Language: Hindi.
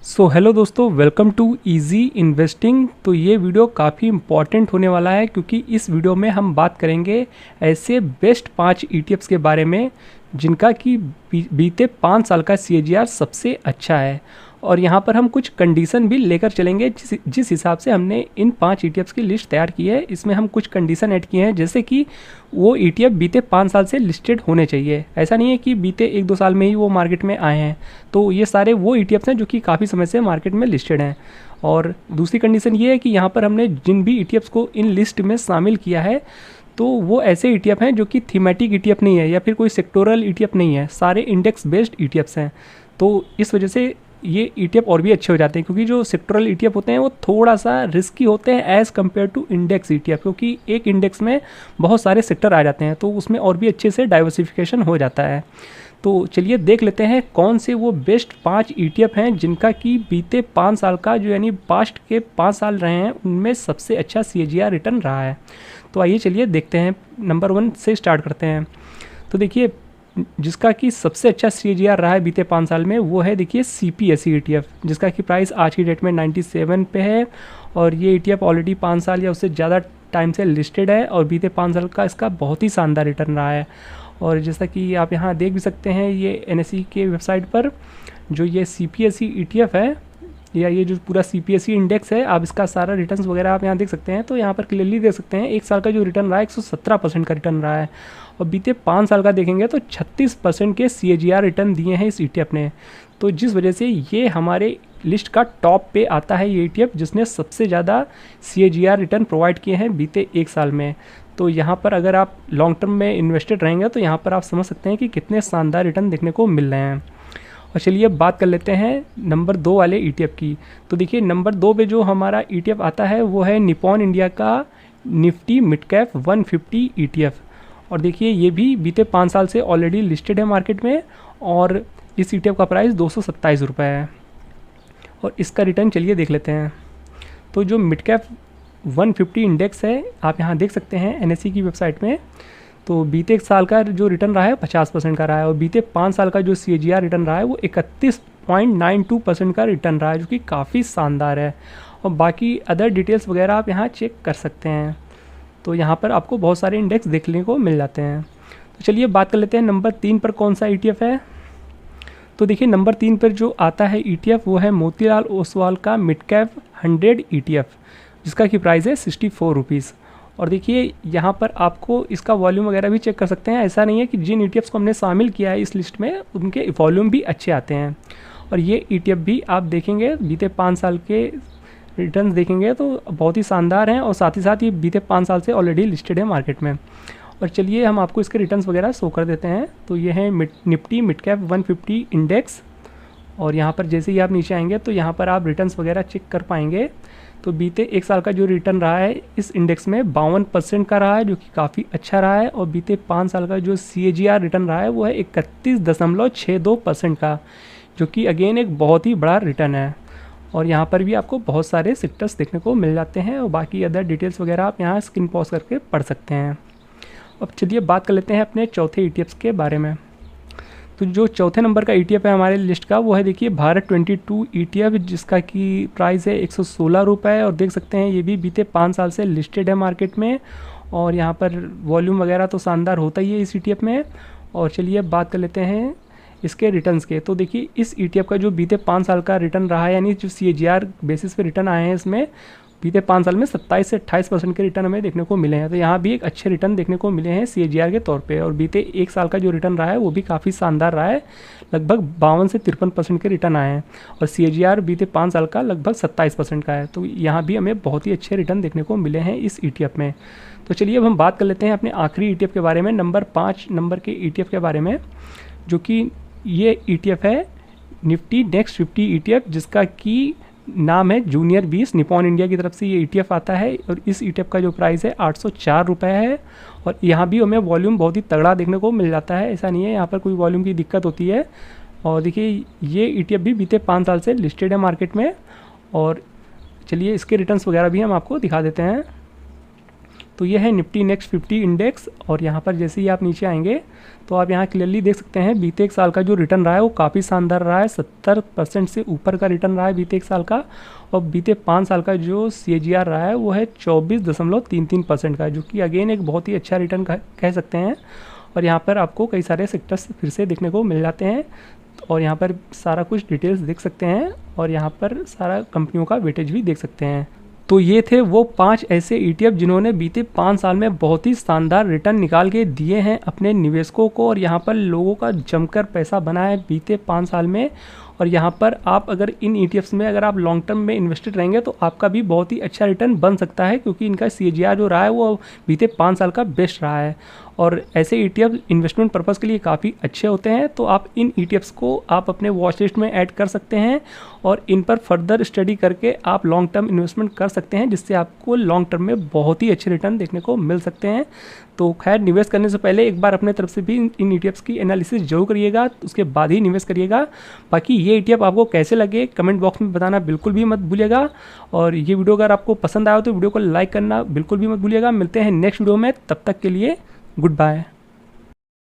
सो हेलो दोस्तों, वेलकम टू इजी इन्वेस्टिंग। तो ये वीडियो काफ़ी इम्पॉर्टेंट होने वाला है क्योंकि इस वीडियो में हम बात करेंगे ऐसे बेस्ट 5 ETFs के बारे में जिनका कि बीते 5 साल का CAGR सबसे अच्छा है। और यहाँ पर हम कुछ कंडीशन भी लेकर चलेंगे जिस हिसाब से हमने इन 5 ETFs की लिस्ट तैयार की है। इसमें हम कुछ कंडीशन ऐड किए हैं, जैसे कि वो ETF बीते 5 साल से लिस्टेड होने चाहिए। ऐसा नहीं है कि बीते 1-2 साल में ही वो मार्केट में आए हैं। तो ये सारे वो ETFs हैं जो कि काफ़ी समय से मार्केट में लिस्टेड हैं। और दूसरी कंडीशन ये है कि यहाँ पर हमने जिन भी ETFs को इन लिस्ट में शामिल किया है तो वो ऐसे ETF हैं जो कि थीमेटिक ETF नहीं है या फिर कोई सेक्टोरल ETF नहीं है, सारे इंडेक्स बेस्ड ETFs हैं। तो इस वजह से ये ETF और भी अच्छे हो जाते हैं, क्योंकि जो सेक्टोरल ETF होते हैं वो थोड़ा सा रिस्की होते हैं as compare to index ETF, क्योंकि एक इंडेक्स में बहुत सारे सेक्टर आ जाते हैं तो उसमें और भी अच्छे से डाइवर्सिफिकेशन हो जाता है। तो चलिए देख लेते हैं कौन से वो बेस्ट 5 ETF हैं जिनका कि बीते 5 साल का जो यानी पास्ट के 5 साल रहे हैं उनमें सबसे अच्छा CAGR रिटर्न रहा है। तो आइए चलिए देखते हैं, नंबर 1 से स्टार्ट करते हैं। तो देखिए जिसका कि सबसे अच्छा CAGR रहा है बीते 5 साल में वो है, देखिए CPSE ETF, जिसका कि प्राइस आज की डेट में 97 पे है। और ये ETF ऑलरेडी 5 साल या उससे ज़्यादा टाइम से लिस्टेड है और बीते 5 साल का इसका बहुत ही शानदार रिटर्न रहा है। और जैसा कि आप यहाँ देख भी सकते हैं, ये NSE के वेबसाइट पर जो ये CPSE ETF है या ये जो पूरा CPSE इंडेक्स है, आप इसका सारा रिटर्न्स वगैरह आप यहाँ देख सकते हैं। तो यहाँ पर क्लियरली देख सकते हैं एक साल का जो रिटर्न रहा है 117% का रिटर्न रहा है। और बीते 5 साल का देखेंगे तो 36% के CAGR रिटर्न दिए हैं इस ETF ने। तो जिस वजह से ये हमारे लिस्ट का टॉप पे आता है ये ETF, जिसने सबसे ज़्यादा CAGR रिटर्न प्रोवाइड किए हैं बीते 1 साल में। तो यहाँ पर अगर आप लॉन्ग टर्म में इन्वेस्टेड रहेंगे तो यहाँ पर आप समझ सकते हैं कि कितने शानदार रिटर्न देखने को मिल रहे हैं। और चलिए बात कर लेते हैं नंबर 2 वाले ETF की। तो देखिए नंबर 2 पे जो हमारा ETF आता है वो है निपॉन इंडिया का निफ्टी मिड कैप 150 ETF। और देखिए ये भी बीते 5 साल से ऑलरेडी लिस्टेड है मार्केट में और इस ETF का प्राइस 227 रुपये है। और इसका रिटर्न चलिए देख लेते हैं। तो जो मिड कैप 150 इंडेक्स है, आप यहाँ देख सकते हैं NSE की वेबसाइट में, तो बीते 1 साल का जो रिटर्न रहा है 50% का रहा है और बीते 5 साल का जो CAGR रिटर्न रहा है वो 31.92% का रिटर्न रहा है, जो कि काफ़ी शानदार है। और बाकी अदर डिटेल्स वगैरह आप यहाँ चेक कर सकते हैं। तो यहाँ पर आपको बहुत सारे इंडेक्स देखने को मिल जाते हैं। तो चलिए बात कर लेते हैं नंबर 3 पर कौन सा ETF है। तो देखिए नंबर 3 पर जो आता है ETF वो है मोतीलाल ओसवाल का मिड कैप 100 ETF, जिसका की प्राइस है 64 रुपीज़। और देखिए यहाँ पर आपको इसका वॉल्यूम वगैरह भी चेक कर सकते हैं। ऐसा नहीं है कि जिन ETFs को हमने शामिल किया है इस लिस्ट में उनके वॉल्यूम भी अच्छे आते हैं। और ये ETF भी आप देखेंगे बीते 5 साल के रिटर्न देखेंगे तो बहुत ही शानदार हैं और साथ ही साथ ये बीते 5 साल से ऑलरेडी लिस्टेड है मार्केट में। और चलिए हम आपको इसके रिटर्न्स वगैरह शो कर देते हैं। तो ये है निफ्टी मिड कैप 150 इंडेक्स। और यहाँ पर जैसे ही आप नीचे आएंगे तो यहाँ पर आप रिटर्न्स वगैरह चेक कर पाएंगे। तो बीते 1 साल का जो रिटर्न रहा है इस इंडेक्स में 52% का रहा है, जो कि काफ़ी अच्छा रहा है। और बीते 5 साल का जो CAGR रिटर्न रहा है वो है 31.62% का, जो कि अगेन एक बहुत ही बड़ा रिटर्न है। और यहाँ पर भी आपको बहुत सारे सेक्टर्स देखने को मिल जाते हैं और बाकी अदर डिटेल्स वगैरह आप यहाँ स्क्रीन पॉज करके पढ़ सकते हैं। अब चलिए बात कर लेते हैं अपने चौथे ETFs के बारे में। तो जो चौथे नंबर का ETF है हमारे लिस्ट का वो है, देखिए भारत 22 ETF, जिसका कि प्राइस है 116 रुपये। और देख सकते हैं ये भी बीते 5 साल से लिस्टेड है मार्केट में। और यहाँ पर वॉल्यूम वगैरह तो शानदार होता ही है इस ETF में। और चलिए बात कर लेते हैं इसके रिटर्न्स के। तो देखिए इस ETF का जो बीते 5 साल का रिटर्न रहा है, यानी जो CAGR बेसिस पे रिटर्न आए हैं इसमें बीते 5 साल में 27 से 28% के रिटर्न हमें देखने को मिले हैं। तो यहाँ भी एक अच्छे रिटर्न देखने को मिले हैं CAGR के तौर पे। और बीते 1 साल का जो रिटर्न रहा है वो भी काफ़ी शानदार रहा है, लगभग 52 से 53% के रिटर्न आए हैं। और CAGR बीते 5 साल का लगभग 27% का है। तो यहाँ भी हमें बहुत ही अच्छे रिटर्न देखने को मिले हैं इस ETF में। तो चलिए अब हम बात कर लेते हैं अपने आखिरी ETF के बारे में, नंबर 5 नंबर के ETF के बारे में, जो कि ये ETF है निफ्टी नेक्स्ट 50 ETF, जिसका कि नाम है जूनियर 20। निपॉन इंडिया की तरफ से ये ETF आता है और इस ETF का जो प्राइस है 804 रुपये है। और यहाँ भी हमें वॉल्यूम बहुत ही तगड़ा देखने को मिल जाता है, ऐसा नहीं है यहाँ पर कोई वॉल्यूम की दिक्कत होती है। और देखिए ये ETF भी बीते 5 साल से लिस्टेड है मार्केट में। और चलिए इसके रिटर्न्स वगैरह भी हम आपको दिखा देते हैं। तो ये है निफ्टी नेक्स्ट 50 इंडेक्स। और यहाँ पर जैसे ही आप नीचे आएंगे तो आप यहाँ क्लियरली देख सकते हैं बीते एक साल का जो रिटर्न रहा है वो काफ़ी शानदार रहा है। 70% से ऊपर का रिटर्न रहा है बीते एक साल का। और बीते 5 साल का जो CAGR रहा है वो है 24.33% का, जो कि अगेन एक बहुत ही अच्छा रिटर्न कह सकते हैं। और यहाँ पर आपको कई सारे सेक्टर्स फिर से देखने को मिल जाते हैं और यहाँ पर सारा कुछ डिटेल्स देख सकते हैं और यहाँ पर सारा कंपनियों का वेटेज भी देख सकते हैं। तो ये थे वो 5 ऐसे ETF जिन्होंने बीते 5 साल में बहुत ही शानदार रिटर्न निकाल के दिए हैं अपने निवेशकों को और यहाँ पर लोगों का जमकर पैसा बना है बीते 5 साल में। और यहाँ पर आप अगर इन ETFs में अगर आप लॉन्ग टर्म में इन्वेस्टेड रहेंगे तो आपका भी बहुत ही अच्छा रिटर्न बन सकता है, क्योंकि इनका CAGR जो रहा है वो बीते 5 साल का बेस्ट रहा है। और ऐसे ETF इन्वेस्टमेंट पर्पज़ के लिए काफ़ी अच्छे होते हैं, तो आप इन ETFs को आप अपने वॉच लिस्ट में ऐड कर सकते हैं और इन पर फर्दर स्टडी करके आप लॉन्ग टर्म इन्वेस्टमेंट कर सकते हैं, जिससे आपको लॉन्ग टर्म में बहुत ही अच्छे रिटर्न देखने को मिल सकते हैं। तो खैर, निवेश करने से पहले एक बार अपने तरफ से भी इन ETFs की एनालिसिस जरूर करिएगा, उसके बाद ही निवेश करिएगा। बाकी ये ETF आपको कैसे लगे कमेंट बॉक्स में बताना बिल्कुल भी मत भूलिएगा। और ये वीडियो अगर आपको पसंद आया तो वीडियो को लाइक करना बिल्कुल भी मत भूलिएगा। मिलते हैं नेक्स्ट वीडियो में, तब तक के लिए गुड बाय।